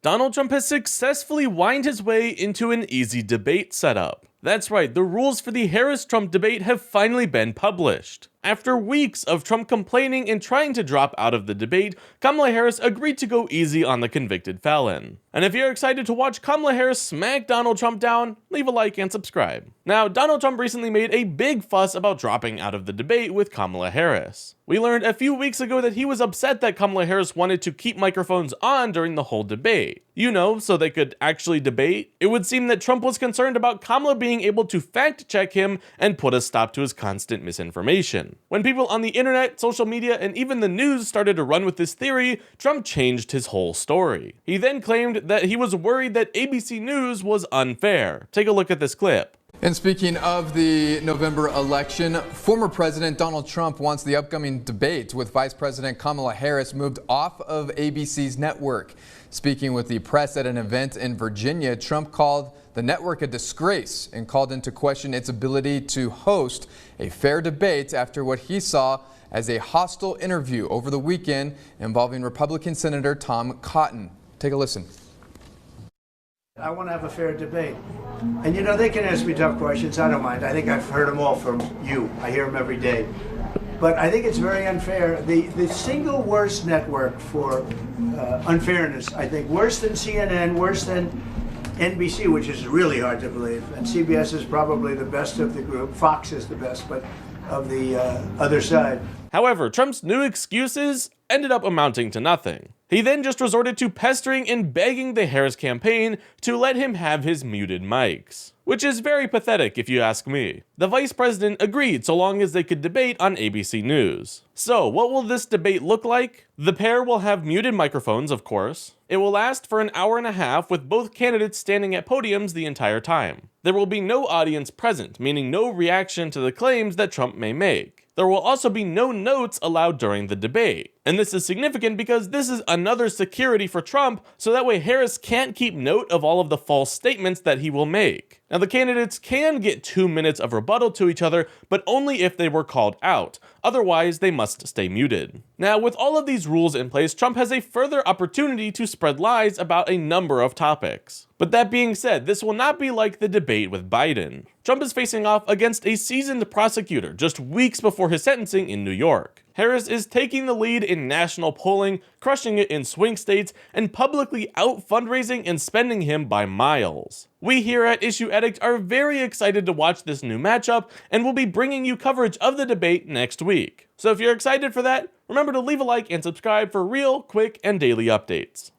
Donald Trump has successfully whined his way into an easy debate setup. That's right, the rules for the Harris-Trump debate have finally been published. After weeks of Trump complaining and trying to drop out of the debate, Kamala Harris agreed to go easy on the convicted felon. And if you're excited to watch Kamala Harris smack Donald Trump down, leave a like and subscribe. Now, Donald Trump recently made a big fuss about dropping out of the debate with Kamala Harris. We learned a few weeks ago that he was upset that Kamala Harris wanted to keep microphones on during the whole debate. You know, so they could actually debate. It would seem that Trump was concerned about Kamala being able to fact-check him and put a stop to his constant misinformation. When people on the internet, social media, and even the news started to run with this theory, Trump changed his whole story. He then claimed that he was worried that ABC News was unfair. Take a look at this clip. And speaking of the November election, former President Donald Trump wants the upcoming debate with Vice President Kamala Harris moved off of ABC's network. Speaking with the press at an event in Virginia, Trump called the network a disgrace and called into question its ability to host a fair debate after what he saw as a hostile interview over the weekend involving Republican Senator Tom Cotton. Take a listen. I want to have a fair debate. And you know, they can ask me tough questions. I don't mind. I think I've heard them all from you. I hear them every day. But I think it's very unfair. The single worst network for unfairness, I think, worse than CNN, worse than NBC, which is really hard to believe. And CBS is probably the best of the group. Fox is the best, but of the other side. However, Trump's new excuses ended up amounting to nothing. He then just resorted to pestering and begging the Harris campaign to let him have his muted mics. Which is very pathetic if you ask me. The vice president agreed so long as they could debate on ABC News. So what will this debate look like? The pair will have muted microphones, of course. It will last for an hour and a half with both candidates standing at podiums the entire time. There will be no audience present, meaning no reaction to the claims that Trump may make. There will also be no notes allowed during the debate. And this is significant because this is another security for Trump, so that way Harris can't keep note of all of the false statements that he will make. Now, the candidates can get 2 minutes of rebuttal to each other, but only if they were called out. Otherwise, they must stay muted. Now, with all of these rules in place, Trump has a further opportunity to spread lies about a number of topics. But that being said, this will not be like the debate with Biden. Trump is facing off against a seasoned prosecutor just weeks before his sentencing in New York. Harris is taking the lead in national polling, crushing it in swing states, and publicly out fundraising and spending him by miles. We here at Issue Addict are very excited to watch this new matchup, and we'll be bringing you coverage of the debate next week. So if you're excited for that, remember to leave a like and subscribe for real, quick, and daily updates.